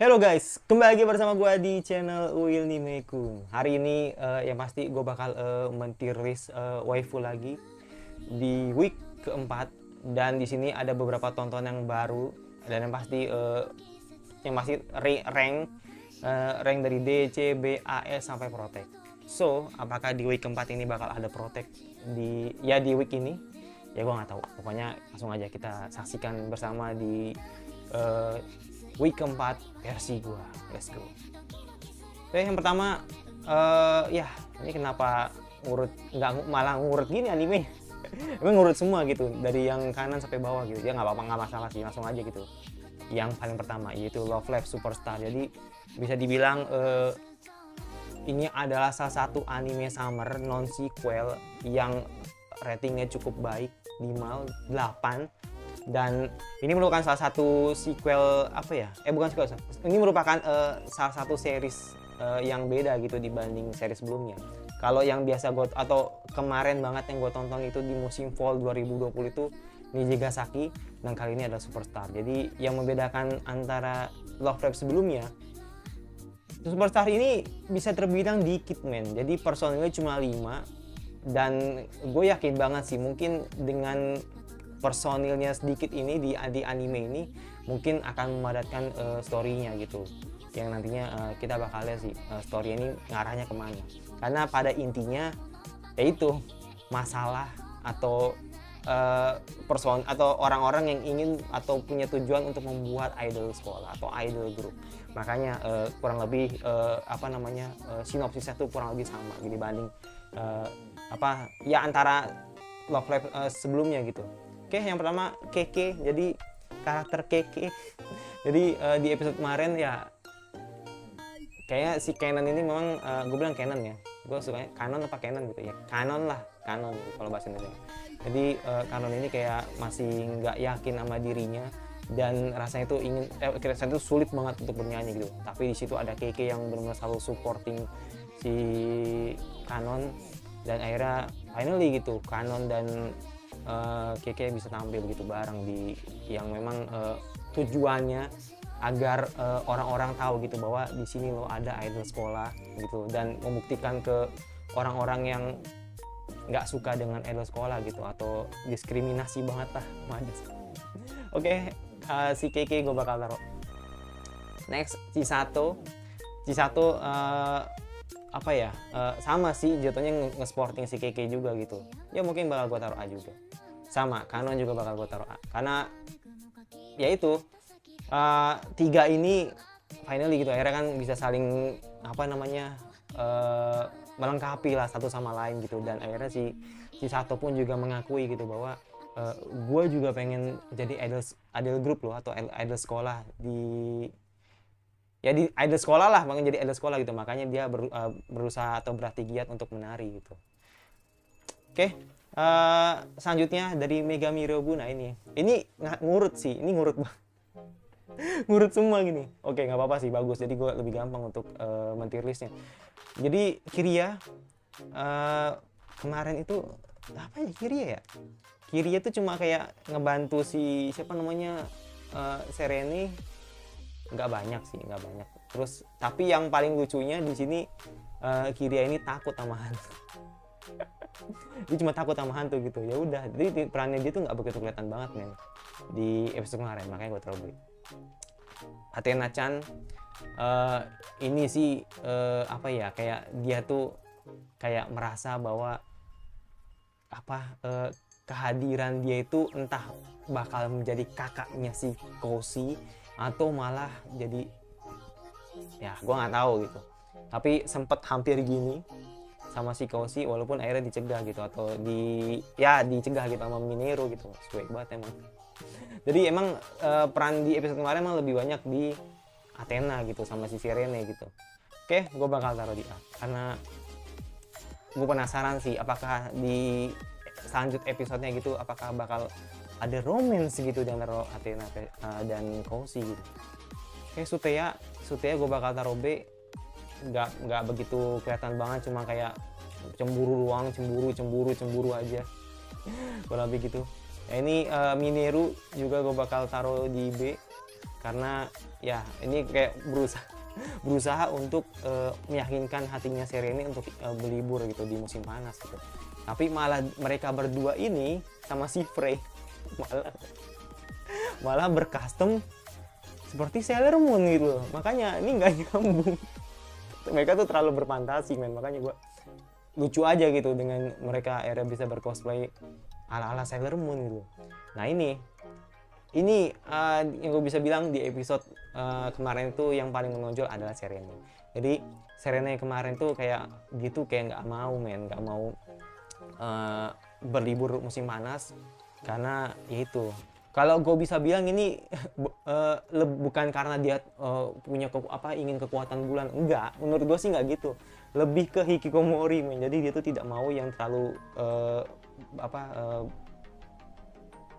Halo guys, kembali lagi bersama gue di channel Uil Nimeku. Hari ini yang pasti gue bakal mentiris waifu lagi di week keempat, dan di sini ada beberapa tontonan yang baru dan yang pasti rank dari D, C, B, A, S sampai Protect. So, apakah di week keempat ini bakal ada Protect di week ini? Ya gue nggak tahu. Pokoknya langsung aja kita saksikan bersama di week keempat versi gua. Let's go. Oke, yang pertama ya ini kenapa nggak malah ngurut gini anime. Emang ngurut semua gitu dari yang kanan sampai bawah gitu. Ya nggak apa-apa, nggak masalah sih, langsung aja gitu. Yang paling pertama yaitu Love Live Superstar. Jadi bisa dibilang ini adalah salah satu anime summer non sequel yang ratingnya cukup baik, 5/8. Dan ini merupakan salah satu sequel bukan sequel, ini merupakan salah satu series yang beda gitu dibanding series sebelumnya. Kalau yang biasa atau kemarin banget yang gue tonton itu di musim fall 2020 itu Nijigasaki, dan kali ini adalah Superstar. Jadi yang membedakan antara Love Live sebelumnya, Superstar ini bisa terbilang dikit men, jadi personilnya cuma 5, dan gue yakin banget sih mungkin dengan personilnya sedikit ini di anime ini mungkin akan memadatkan story-nya gitu, yang nantinya kita bakal lihat sih story ini ngarahnya kemana, karena pada intinya yaitu masalah atau atau orang-orang yang ingin atau punya tujuan untuk membuat idol sekolah atau idol group. Makanya kurang lebih sinopsisnya tuh kurang lebih sama dibanding antara Love Live sebelumnya gitu. Oke, yang pertama Keke, jadi karakter Keke. Jadi di episode kemarin ya kayaknya si Canon ini memang gue bilang Canon ya, gue sukanya Canon apa Canon gitu ya, Canon lah, Canon gitu, kalau bahasa Indonesia. Jadi Canon ini kayak masih nggak yakin sama dirinya dan rasanya itu sulit banget untuk bernyanyi gitu. Tapi di situ ada Keke yang benar-benar selalu supporting si Canon, dan akhirnya finally gitu Canon dan Keke bisa tampil begitu bareng di yang memang tujuannya agar orang-orang tahu gitu bahwa di sini lo ada idol sekolah gitu, dan membuktikan ke orang-orang yang nggak suka dengan idol sekolah gitu atau diskriminasi banget lah. Oke, si Keke gue bakal taruh. Next, Chisato sama sih jatuhnya nge-sporting si Keke juga gitu. Ya mungkin bakal gue taruh A juga. Sama, Canon juga bakal gue taruh A. Karena ya itu tiga ini finally gitu akhirnya kan bisa saling melengkapi lah satu sama lain gitu, dan akhirnya si Sato pun juga mengakui gitu bahwa gue juga pengen jadi idol group loh atau idol sekolah di idol sekolah lah, pengen jadi idol sekolah gitu, makanya dia berusaha atau berlatih giat untuk menari gitu. Oke, selanjutnya dari Megami Ryobuna ini ngurut sih, ini ngurut banget. Ngurut semua gini. Oke, nggak apa-apa sih, bagus, jadi gue lebih gampang untuk mentirlisnya. Jadi Kiria kemarin itu apa ya, Kiria tuh cuma kayak ngebantu si siapa namanya Serene, nggak banyak. Terus tapi yang paling lucunya di sini Kiria ini takut sama hantu. Dia cuma takut sama hantu gitu, ya udah, jadi perannya dia tuh nggak begitu kelihatan banget men di episode kemarin, makanya gue terlalu Athena-chan ini sih kayak dia tuh kayak merasa bahwa kehadiran dia itu entah bakal menjadi kakaknya si Koshi atau malah jadi, ya gue nggak tahu gitu, tapi sempet hampir gini sama si Koshi walaupun akhirnya dicegah gitu, atau dicegah gitu sama Mineru gitu. Suek banget emang. Jadi emang peran di episode kemarin emang lebih banyak di Athena gitu sama si Sirene gitu. Oke, gue bakal taruh di A karena gue penasaran sih apakah di selanjut episodenya gitu apakah bakal ada romance gitu di antara Athena dan Koshi gitu. Oke, Suteya gue bakal taruh B. Nggak begitu kelihatan banget, cuma kayak cemburu doang, cemburu aja. Kurang lebih gitu. Ya, ini Mineru juga gue bakal taruh di B karena ya ini kayak berusaha untuk meyakinkan hatinya Serene untuk berlibur gitu di musim panas gitu. Tapi malah mereka berdua ini sama si Frey malah bercustom seperti Sailor Moon gitu. Makanya ini nggak nyambung. Mereka tuh terlalu berfantasi men, makanya gua lucu aja gitu dengan mereka akhirnya bisa bercosplay ala-ala Sailor Moon gitu. Nah ini yang gue bisa bilang di episode kemarin tuh yang paling menonjol adalah Serene. Jadi Serene kemarin tuh kayak gitu, kayak nggak mau berlibur musim panas karena ya itu. Kalau gue bisa bilang ini bukan karena dia punya ingin kekuatan bulan, enggak. Menurut gue sih nggak gitu. Lebih ke hikikomori, men. Jadi dia tuh tidak mau yang terlalu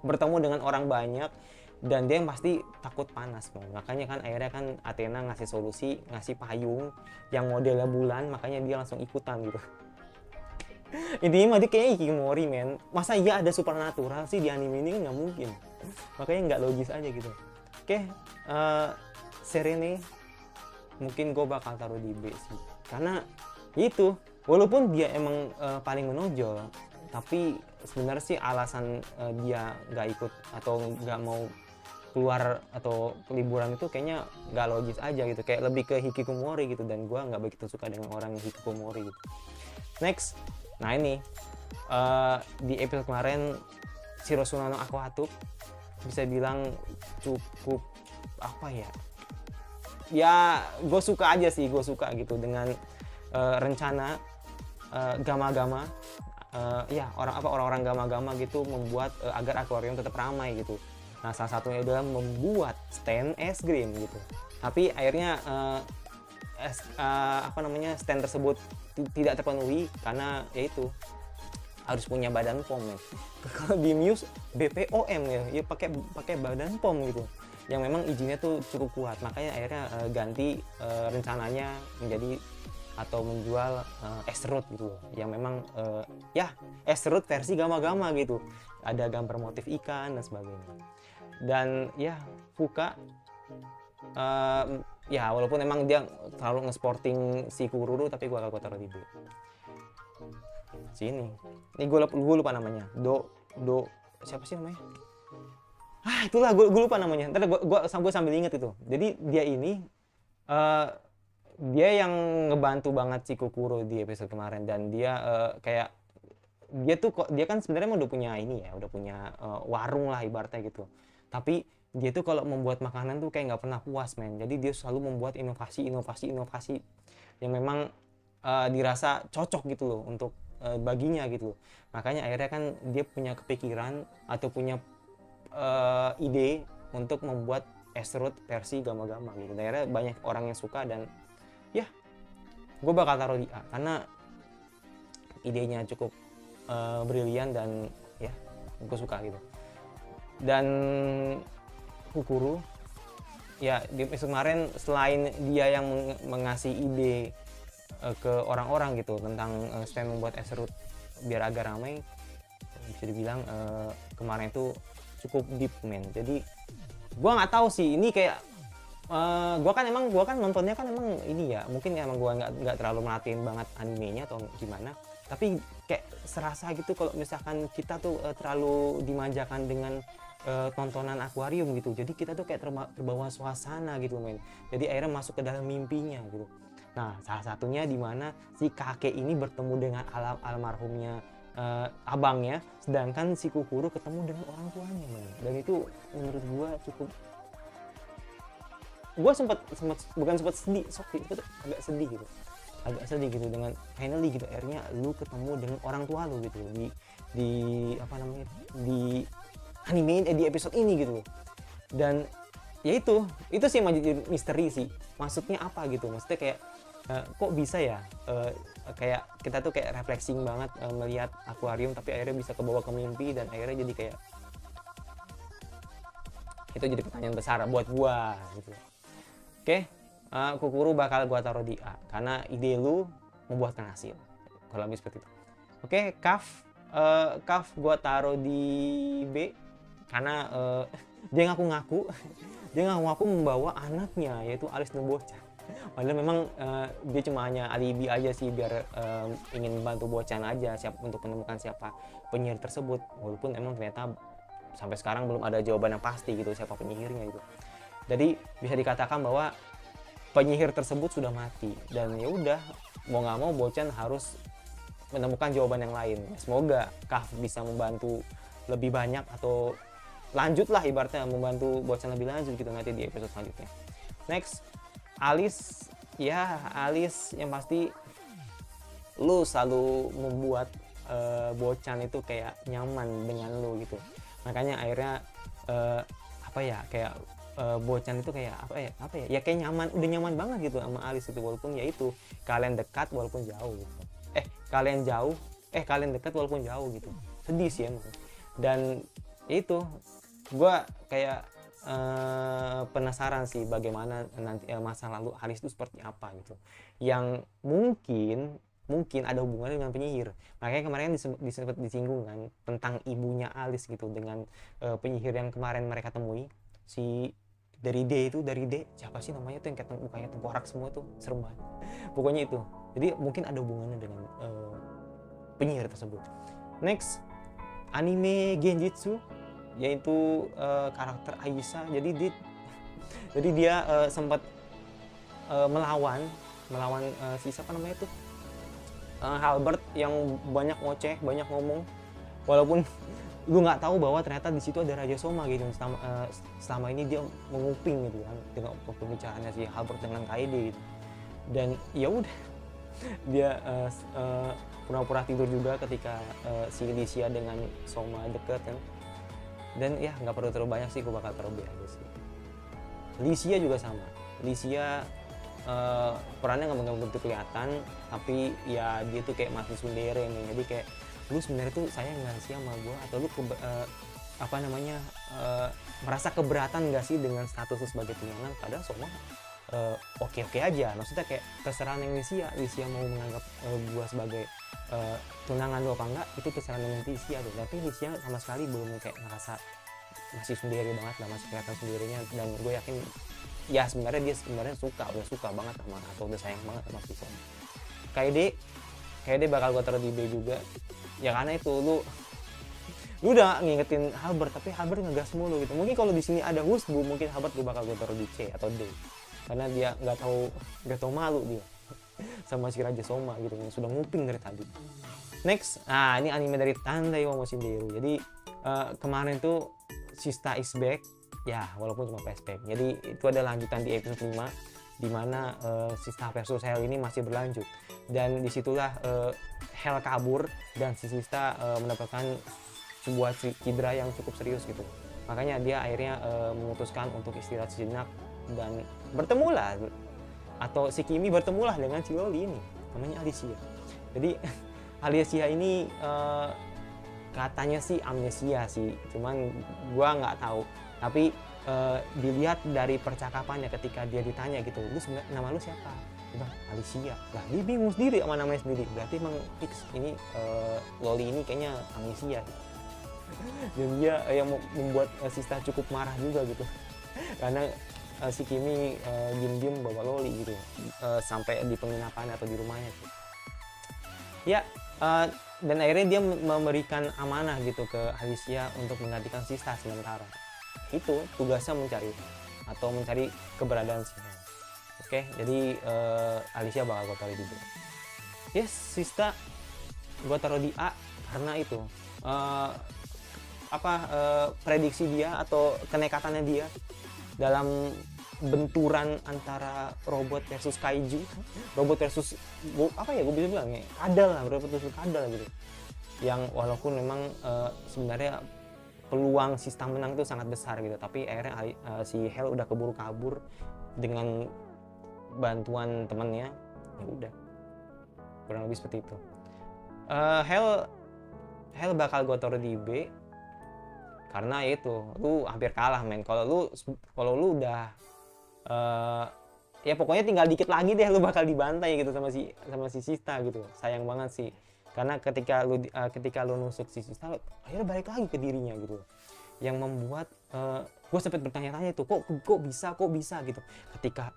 bertemu dengan orang banyak, dan dia yang pasti takut panas, men. Makanya kan akhirnya kan Athena ngasih solusi, ngasih payung yang modelnya bulan, makanya dia langsung ikutan gitu. Intinya mah dia kayaknya hikikomori, men. Masa iya ada supernatural sih di anime ini, kan nggak mungkin. Makanya nggak logis aja gitu. Oke, Serene mungkin gue bakal taruh di B sih, karena itu walaupun dia emang paling menonjol, tapi sebenarnya sih alasan dia nggak ikut atau nggak mau keluar atau liburan itu kayaknya nggak logis aja gitu, kayak lebih ke hikikomori gitu, dan gue nggak begitu suka dengan orang yang hikikomori gitu. Next, nah ini di episode kemarin Shirosuna no Aquatuk bisa bilang cukup apa ya gue suka aja sih, gue suka gitu dengan rencana Gama-Gama, ya orang-orang Gama-Gama gitu membuat agar akuarium tetap ramai gitu. Nah salah satunya adalah membuat stand es krim gitu, tapi akhirnya stand tersebut tidak terpenuhi karena yaitu harus punya badan POM ya. Kalau di Muse BPOM ya pakai badan POM gitu, yang memang izinnya tuh cukup kuat. Makanya akhirnya ganti rencananya menjadi atau menjual Esrut gitu, yang memang Esrut versi Gama-Gama gitu, ada gambar motif ikan dan sebagainya. Dan ya Fuka ya walaupun emang dia terlalu nge-sporting si Kururu, tapi gua taruh di B. Sini ini gue lupa namanya, siapa sih namanya, itulah gue lupa namanya. Ntar gue sambil inget itu. Jadi dia ini dia yang ngebantu banget si Kokuro di episode kemarin, dan dia kayak dia kan sebenarnya udah punya warung lah ibaratnya gitu, tapi dia tuh kalau membuat makanan tuh kayak nggak pernah puas, men. Jadi dia selalu membuat inovasi yang memang dirasa cocok gitu loh untuk baginya gitu. Makanya akhirnya kan dia punya kepikiran atau punya ide untuk membuat Esrut versi Gama-Gama gitu. Dan akhirnya banyak orang yang suka, dan ya gue bakal taruh di A karena idenya cukup brilian, dan ya gue suka gitu. Dan Kukuru ya di episode kemarin, selain dia yang mengasih ide ke orang-orang gitu tentang stand membuat Esrut biar agak ramai, bisa dibilang kemarin itu cukup deep, men. Jadi gua nggak tahu sih ini kayak gua kan nontonnya kan emang ini ya, mungkin emang gua nggak terlalu merhatiin banget animenya atau gimana, tapi kayak serasa gitu kalau misalkan kita tuh terlalu dimanjakan dengan tontonan akuarium gitu. Jadi kita tuh kayak terbawa suasana gitu, men. Jadi akhirnya masuk ke dalam mimpinya gitu. Nah, salah satunya di mana si kakek ini bertemu dengan almarhumnya abangnya, sedangkan si Kukuru ketemu dengan orang tuanya, man. Dan itu menurut gua cukup, gua bukan sempat sedih, agak sedih gitu dengan finally gitu, akhirnya lu ketemu dengan orang tua lu gitu di anime di episode ini gitu. Dan ya itu sih yang menjadi misteri sih, maksudnya apa gitu, maksudnya kayak kok bisa ya kayak kita tuh kayak refleksing banget melihat akuarium, tapi akhirnya bisa kebawa ke mimpi, dan akhirnya jadi kayak itu jadi pertanyaan besar buat gua gitu. Oke, Kukuru bakal gua taruh di A karena ide lu membuahkan hasil, kalau lebih seperti itu. Oke, Kaf gua taruh di B karena Dia ngaku-ngaku dia ngaku-ngaku membawa anaknya yaitu Alice Bocah. Padahal memang dia cuma hanya alibi aja sih, biar ingin bantu Bocan aja untuk menemukan siapa penyihir tersebut, walaupun emang ternyata sampai sekarang belum ada jawaban yang pasti gitu siapa penyihirnya gitu. Jadi bisa dikatakan bahwa penyihir tersebut sudah mati, dan ya udah, mau nggak mau Bocan harus menemukan jawaban yang lain. Semoga Kaf bisa membantu lebih banyak, atau lanjutlah ibaratnya membantu Bocan lebih lanjut gitu nanti di episode selanjutnya. Next, Alice. Ya, Alice yang pasti lu selalu membuat Bocan itu kayak nyaman dengan lu gitu. Makanya akhirnya kayak Bocan itu kayak ya kayak nyaman, udah nyaman banget gitu sama Alice itu, walaupun ya itu kalian dekat walaupun jauh gitu. Kalian dekat walaupun jauh gitu. Sedih sih emang. Dan itu gue kayak penasaran sih bagaimana nanti masa lalu Alice itu seperti apa gitu, yang mungkin ada hubungannya dengan penyihir. Makanya kemarin disebut disinggung kan tentang ibunya Alice gitu dengan penyihir yang kemarin mereka temui, si dari D siapa sih namanya tuh yang kayak mukanya tengkorak semua tuh, serem banget pokoknya itu. Jadi mungkin ada hubungannya dengan penyihir tersebut. Next, anime Genjutsu, yaitu karakter Aisha. Jadi dia sempat melawan si siapa namanya tuh, Halbert yang banyak ngoceh, banyak ngomong, walaupun lu nggak tahu bahwa ternyata di situ ada Raja Soma gitu. Selama ini dia menguping gitu kan dengan pembicaraannya si Halbert dengan Kaede gitu. Dan ya udah, dia pura-pura tidur juga ketika si Lycia dengan Soma deket kan. Dan ya nggak perlu terlalu banyak sih, gue bakal taruh B aja sih. Lycia juga sama. Lycia perannya nggak begitu kelihatan, tapi ya dia tuh kayak mati sundere nih. Jadi kayak lu sebenarnya tuh sayang nggak sih sama gue, atau lu merasa keberatan nggak sih dengan status lu sebagai tunangan? Padahal Soma oke aja, maksudnya kayak terserah yang Lycia mau menganggap gue sebagai tunangan lu apa enggak, itu terserah dengan Lycia tuh. Tapi Lycia sama sekali belum kayak ngerasa masih sendiri banget lah, masih kelihatan sendirinya. Dan gue yakin ya sebenarnya dia udah suka banget sama, atau udah sayang banget sama si Soma. Kayak bakal gue taruh di B juga ya, karena itu lu udah ngingetin Halbert, tapi Halbert ngegas mulu gitu. Mungkin kalau di sini ada Husbu, mungkin Halbert gue bakal gue taruh di C atau D, karena dia nggak tahu malu dia sama si Raja Soma gitu yang sudah nguping dari tadi. Next, ini anime dari Tandai wa Moshindeiru. Jadi kemarin tuh Shista is back ya, walaupun cuma flashback. Jadi itu ada lanjutan di episode 5 di mana Shista versus Hel ini masih berlanjut, dan disitulah Hel kabur dan si Shista mendapatkan sebuah cedera yang cukup serius gitu. Makanya dia akhirnya memutuskan untuk istirahat sejenak, dan bertemulah, atau si Kimi bertemulah dengan si Loli ini, namanya Alicia. Jadi Alicia ini katanya sih amnesia sih, cuman gua nggak tahu. Tapi dilihat dari percakapannya ketika dia ditanya gitu, lu sebenarnya nama lu siapa? Dia bilang Alicia. Lah dia bingung sendiri sama namanya sendiri. Berarti emang fix ini Loli ini kayaknya amnesia. Dan dia yang membuat Shista cukup marah juga gitu. Karena si Kimi diem-diem bawa Loli gitu, sampai di penginapan atau di rumahnya gitu. Ya, dan akhirnya dia memberikan amanah gitu ke Alicia untuk menggantikan Shista sementara. Itu tugasnya mencari keberadaan si Hel. Oke, jadi Alicia bakal gue taruh di B. Yes, Shista gue taruh di A karena itu prediksi dia atau kenekatannya dia dalam benturan antara robot versus kaiju, robot versus gue bisa bilang ya kadal lah, robot versus kadal gitu. Yang walaupun memang sebenarnya peluang Shista menang itu sangat besar gitu, tapi akhirnya si Hel udah keburu kabur dengan bantuan temannya. Ya udah, kurang lebih seperti itu. Hel bakal gue taruh di B karena itu lu hampir kalah men. Kalau lu udah ya pokoknya tinggal dikit lagi deh lu bakal dibantai gitu sama si Shista gitu. Sayang banget sih, karena ketika lu nusuk si Shista akhirnya balik lagi ke dirinya gitu. yang membuat gue sempat bertanya-tanya itu kok bisa gitu. Ketika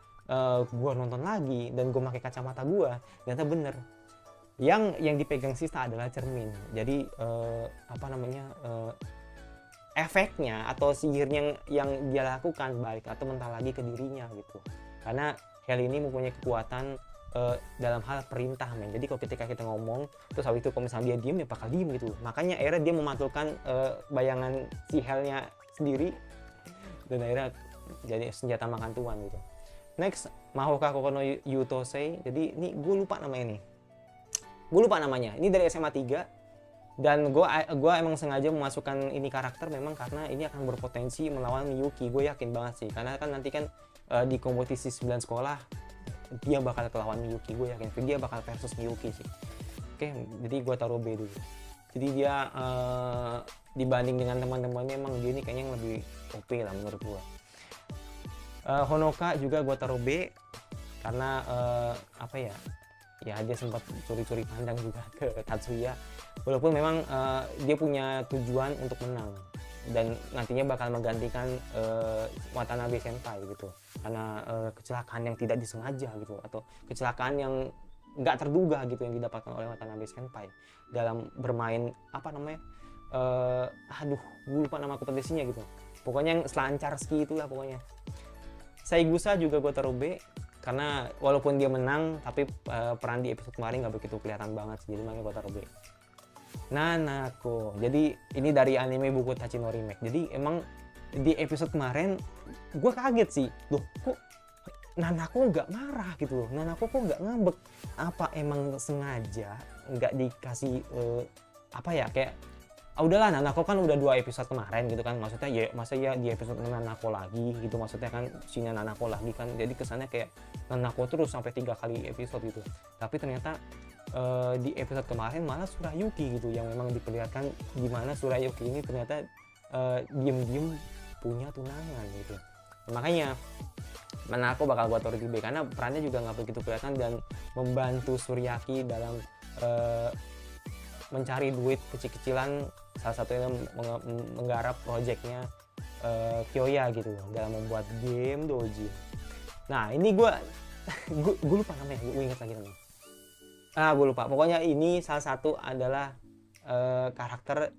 gue nonton lagi dan gue pakai kacamata gue, ternyata bener yang dipegang Sista adalah cermin. Jadi efeknya atau sihirnya yang dia lakukan balik atau mental lagi ke dirinya gitu. Karena Hel ini mempunyai kekuatan dalam hal perintah, men. Jadi kalau ketika kita ngomong terus habis itu kalau misalnya dia diem, ya bakal diem gitu. Makanya akhirnya dia memantulkan bayangan si Helnya sendiri dan akhirnya jadi senjata makan tuan gitu. Next, Mahoka Kokono Yutosei. Jadi ini gue lupa namanya. Ini dari SMA 3 dan gue emang sengaja memasukkan ini karakter memang karena ini akan berpotensi melawan Miyuki. Gue yakin banget sih, karena kan nanti kan di kompetisi 9 sekolah dia bakal kelawan Miyuki. Gue yakin dia bakal versus Miyuki sih. Oke, jadi gue taruh B dulu. Jadi dia dibanding dengan teman-temannya emang dia ini kayaknya yang lebih OP lah menurut gue. Honoka juga gue taruh B karena ya dia sempat curi-curi pandang juga ke Tatsuya, walaupun memang dia punya tujuan untuk menang dan nantinya bakal menggantikan Watanabe Senpai gitu, karena kecelakaan yang tidak disengaja gitu atau kecelakaan yang nggak terduga gitu yang didapatkan oleh Watanabe Senpai dalam bermain gue lupa nama kompetisinya gitu, pokoknya yang selancar ski itulah pokoknya. Saigusa juga gue taruh B karena walaupun dia menang tapi peran di episode kemarin nggak begitu kelihatan banget sih, jadi makanya gue taruh B. Nanako, jadi ini dari anime buku Tachino Remake. Jadi emang di episode kemarin gue kaget sih, loh kok Nanako nggak marah gitu loh, Nanako kok nggak ngambek, apa emang sengaja nggak dikasih kayak udahlah Nanako kan udah 2 episode kemarin gitu kan, maksudnya ya masa ya di episode Nanako lagi gitu, maksudnya kan sinya Nanako lagi kan, jadi kesannya kayak Nanako terus sampai 3 kali episode gitu. Tapi ternyata di episode kemarin malah Surayuki gitu yang memang diperlihatkan gimana Surayuki ini ternyata diem-diem punya tunangan gitu. Makanya Nanako bakal gua taruh di B karena perannya juga nggak begitu kelihatan dan membantu Suryaki dalam mencari duit kecil-kecilan, salah satunya menggarap proyeknya Kyoya gitu dalam membuat game Doji. Nah ini gue lupa namanya, gue ingat lagi namanya. Gue lupa. Pokoknya ini salah satu adalah karakter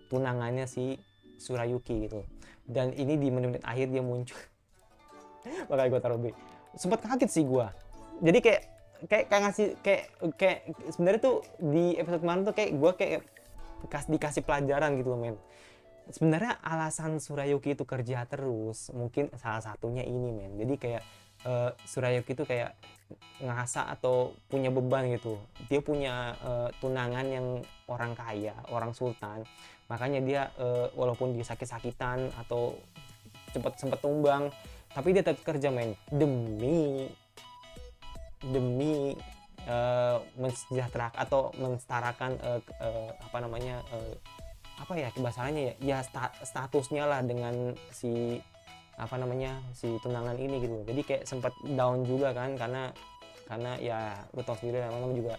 tunangannya si Surayuki gitu. Dan ini di menit-menit akhir dia muncul. Makanya gue taruh B. Sempat kaget sih gue. Jadi kayak ngasih kayak sebenarnya tuh di episode kemarin tuh kayak gue dikasih pelajaran gitu loh, men. Sebenarnya alasan Surayuki itu kerja terus mungkin salah satunya ini, men. Jadi kayak Surayuki itu kayak ngerasa atau punya beban gitu. Dia punya tunangan yang orang kaya, orang sultan. Makanya dia walaupun dia sakit-sakitan atau sempet tumbang, tapi dia tetap kerja, men, demi mensejahterakan atau mensetarakan kebasarannya ya statusnya lah dengan si si tunangan ini gitu. Jadi kayak sempat down juga kan karena ya lu tau sendiri namanya juga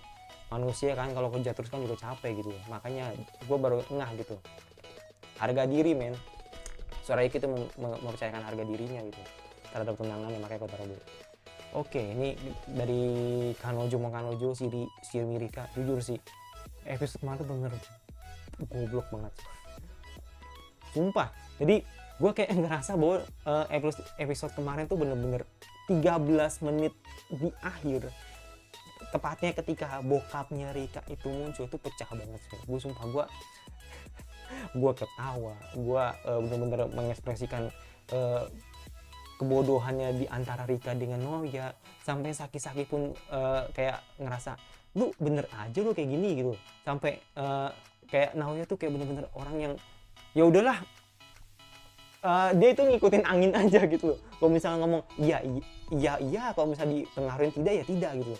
manusia kan, kalau kerja terus kan juga capek gitu. Makanya gue baru ngeh gitu, harga diri, men. Surayuki itu mempercayakan harga dirinya gitu terhadap tunangannya, makanya gue taruh dulu. Oke, ini dari Kanojo Shiri Rika. Jujur sih, episode kemarin tuh bener goblok banget. Sumpah. Jadi gue kayak ngerasa bahwa episode kemarin tuh bener-bener 13 menit di akhir. Tepatnya ketika bokapnya Rika itu muncul, itu pecah banget sih. Gue sumpah, gue ketawa. Gue bener-bener mengekspresikan kebodohannya di antara Rika dengan Naoya, sampai Saki pun kayak ngerasa lu bener aja lu kayak gini gitu, sampai kayak Naoya tuh kayak bener-bener orang yang ya udahlah, dia itu ngikutin angin aja gitu. Kalau misalnya ngomong iya, kalau misalnya dipengaruhin tidak ya tidak gitu.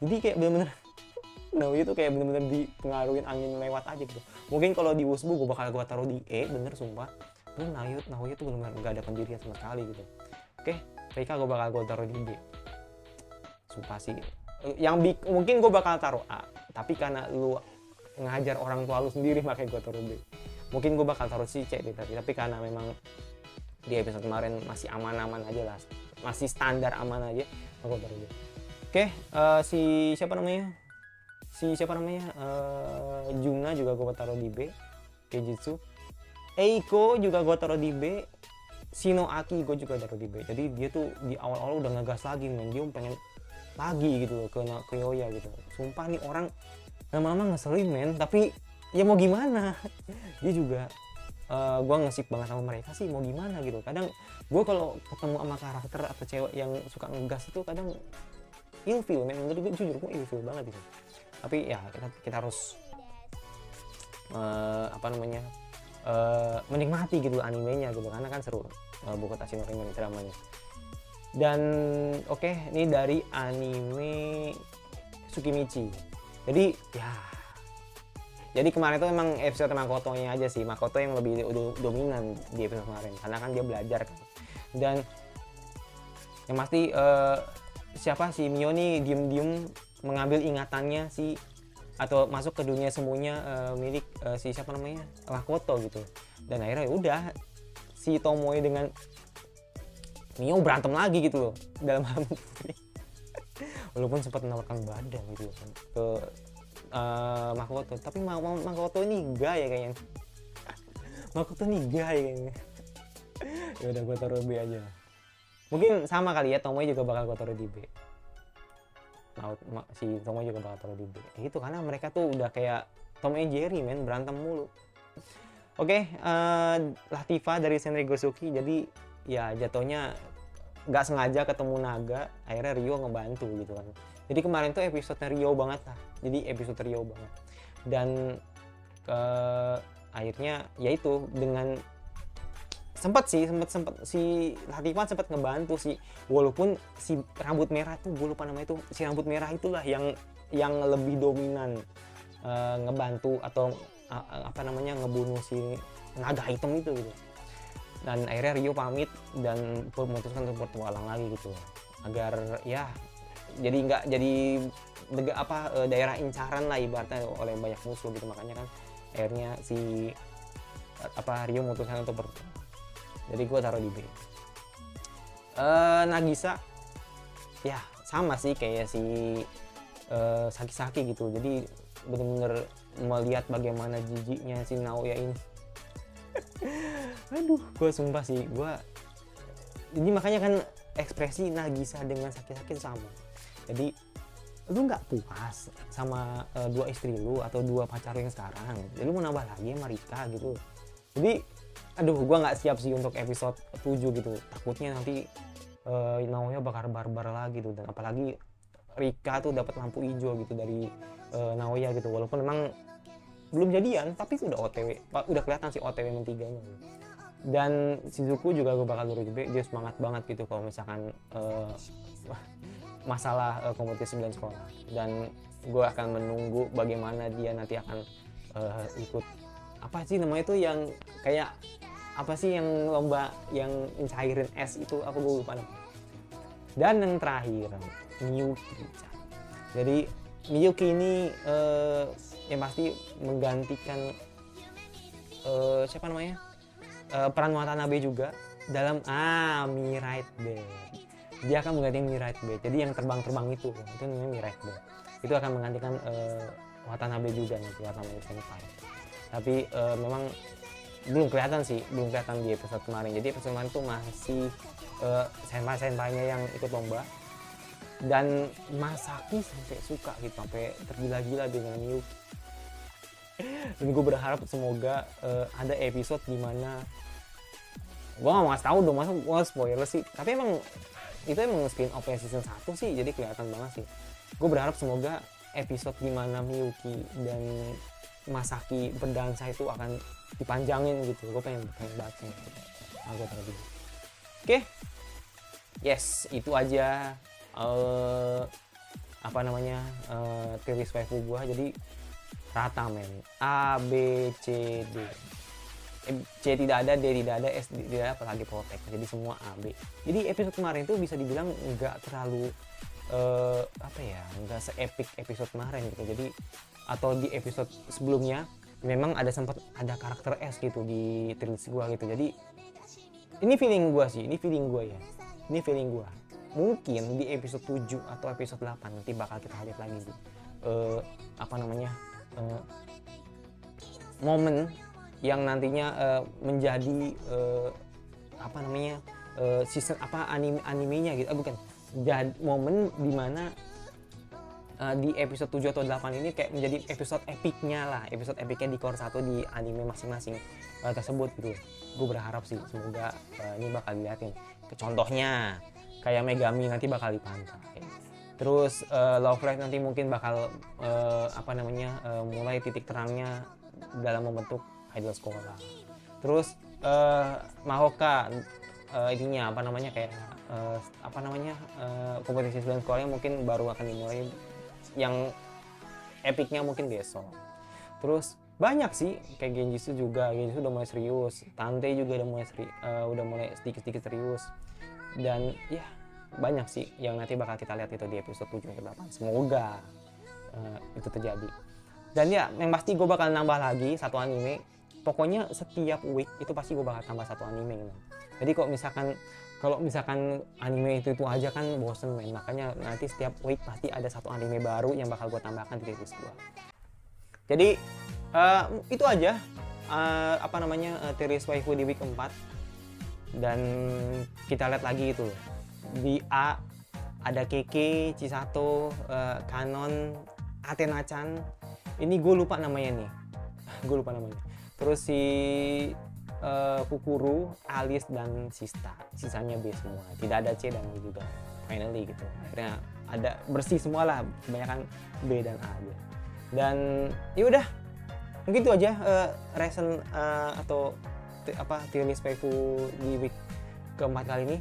Jadi kayak bener-bener Naoya tuh kayak bener-bener dipengaruhin angin lewat aja gitu. Mungkin kalau di Wusbu gue taruh di E, bener sumpah. Naoya tuh bener-bener gak ada pendirian sama sekali gitu. Oke, Rika gue taruh di B. Sumpah sih. Mungkin gue bakal taruh A, tapi karena lu ngajar orang tua lu sendiri makanya gue taruh B. Mungkin gue bakal taruh si C deh, tapi karena memang di episode kemarin masih aman-aman aja lah, masih standar aman aja, aku taruh dia. Oke, si siapa namanya Juna juga gue taruh di B. Kejitsu, Eiko juga gue taruh di B. Shinoaki gue juga taruh di B. Jadi dia tuh di awal-awal udah ngegas lagi, men. Dia pengen lagi gitu loh ke Yoya gitu. Sumpah nih orang lama-lama ngeselin, men. Tapi ya mau gimana? Dia juga gue ngesip banget sama mereka sih, mau gimana gitu. Kadang gue kalau ketemu sama karakter atau cewek yang suka ngegas itu kadang ilfeel, men. Menurut gue jujur gue ilfeel banget gitu. Tapi ya kita harus menikmati gitu animenya gitu, karena kan seru buku Tashi no Rime dramanya. Dan oke, ini dari anime Tsukimichi. Jadi kemarin tuh emang episode Makotonya aja sih, Makoto yang lebih dominan di episode kemarin karena kan dia belajar kan. Dan yang pasti si Mio nih diem-diem mengambil ingatannya atau masuk ke dunia semuanya milik si siapa namanya Makoto gitu. Dan akhirnya udah si Tomoe dengan Mio berantem lagi gitu loh dalam hal ini. Walaupun sempat menawarkan badan gitu kan ke Makoto, tapi Makoto ini enggak ya kayaknya. Makoto ini enggak ya kayaknya. Ya udah gue taruh B aja. Mungkin sama kali ya, Tomoe juga bakal gue taruh di B. Si Tomoe juga bakal taruh di B. Itu karena mereka tuh udah kayak Tom and Jerry, men, berantem mulu. Oke, Latifah dari Senri Gosuki. Jadi ya jatuhnya nggak sengaja ketemu naga, akhirnya Rio ngebantu gitu kan. Jadi kemarin tuh episode Rio banget lah. Jadi episode Rio banget. Dan akhirnya yaitu dengan sempat si Latifah sempat ngebantu sih, walaupun si rambut merah tuh gue lupa namanya, itu si rambut merah itulah yang lebih dominan ngebantu atau ngebunuh si naga hitam itu gitu. Dan akhirnya Rio pamit dan memutuskan untuk bertualang lagi gitu, agar ya jadi nggak jadi daerah incaran lah ibaratnya oleh banyak musuh gitu. Makanya kan akhirnya si Rio memutuskan untuk bertualang. Jadi gue taruh di B. Nagisa ya sama sih kayak si Saki-Saki gitu. Jadi bener-bener melihat bagaimana jijiknya si Naoya ini. Aduh, gue sumpah sih, ini makanya kan ekspresi Nagisa dengan Saki-Saki sama. Jadi lu nggak puas sama dua istri lu atau dua pacar yang sekarang, jadi lu mau nambah lagi sama Rika gitu. Jadi aduh, gue nggak siap sih untuk episode 7 gitu. Takutnya nanti Naoya bakal barbar lagi tuh. Dan apalagi Rika tuh dapat lampu hijau gitu dari Naoya gitu. Walaupun memang belum jadian, tapi udah OTW, udah kelihatan sih OTW mentiganya gitu. Dan Shizuku juga gue bakal taruh B. Dia semangat banget gitu kalau misalkan masalah kompetisi 9 sekolah. Dan gue akan menunggu bagaimana dia nanti akan ikut apa sih namanya itu yang kayak apa sih yang lomba yang cairin es itu, apa gue lupa namanya. Dan yang terakhir Miyuki. Jadi Miyuki ini yang pasti menggantikan siapa namanya peran Watanabe juga dalam Mirite Bed. Dia akan menggantikan Mirite Bed. Jadi yang terbang-terbang itu namanya Mirite Bed. Itu akan menggantikan Watanabe juga nanti, Watanabe Senpai. Tapi memang belum kelihatan di episode kemarin. Jadi episode kemarin tuh masih senpai-senpainya yang ikut lomba, dan Masaki sampai suka gitu, sampai tergila-gila dengan Miyuki. Dan gue berharap semoga ada episode dimana gue gak mau ngasih tau dong, masa gue spoiler sih, tapi emang itu emang spin off season 1 sih, jadi kelihatan banget sih. Gue berharap semoga episode dimana Miyuki dan Masaki berdansa itu akan dipanjangin gitu. Gue pengen banget gitu. Aku taruh dulu. Oke. Yes, itu aja tiris waifu gue. Jadi rata, men. A, B, C, D. C tidak ada, D tidak ada, S tidak ada, apalagi Protect. Jadi semua A, B. Jadi episode kemarin tuh bisa dibilang nggak terlalu nggak se-epic episode kemarin gitu. Jadi atau di episode sebelumnya memang ada sempat ada karakter S gitu di trailer gua gitu. Jadi ini feeling gua sih, ini feeling gua ya. Ini feeling gua. Mungkin di episode 7 atau episode 8 nanti bakal kita lihat lagi sih. Apa namanya? Momen yang nantinya menjadi apa namanya? Season apa animenya gitu. Bukan. Jadi momen dimana di episode 7 atau 8 ini kayak menjadi episode epicnya lah, episode epicnya di core 1 di anime masing-masing tersebut gitu. Gue berharap sih semoga ini bakal dilihatin. Contohnya kayak Megami nanti bakal dipantai. Terus Love Live nanti mungkin bakal apa namanya mulai titik terangnya dalam membentuk idol sekolah. Terus Mahoka ininya apa namanya kayak apa namanya kompetisi sembilan sekolah yang mungkin baru akan dimulai, yang epicnya mungkin besok. Terus banyak sih kayak Genjutsu juga, Genjutsu udah mulai serius, Tante juga udah mulai sedikit-sedikit serius, dan ya banyak sih yang nanti bakal kita lihat itu di episode 7 ke 8. Semoga itu terjadi. Dan ya yang pasti gue bakal nambah lagi satu anime. Pokoknya setiap week itu pasti gue bakal tambah satu anime gitu. Jadi kalau misalkan anime itu aja kan bosen men. Makanya nanti setiap week pasti ada satu anime baru yang bakal gue tambahkan di playlist gue. Jadi itu aja apa namanya series waifu di week 4. Dan kita lihat lagi itu di A ada Keke, Chisato, Kanon, Athena-chan. Ini gue lupa namanya nih. Gue lupa namanya. Terus si Kukuru, Alice, dan Sista. Sisanya B semua. Tidak ada C dan E juga. Finally gitu. Akhirnya ada bersih semua lah. Kebanyakan B dan A aja. Dan yaudah. Mungkin itu aja reason atau tier list waifu di week keempat kali ini.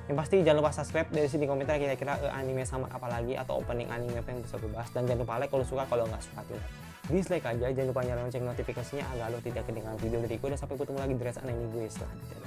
Yang pasti jangan lupa subscribe, dari sini komentar kira-kira anime sama apa lagi atau opening anime apa yang bisa gue bahas, dan jangan lupa like kalau suka, kalau nggak suka tinggal dislike aja. Jangan lupa nyalain lonceng notifikasinya agar lo tidak ketinggalan video dari gue, dan sampai ketemu lagi di anime gue selanjutnya.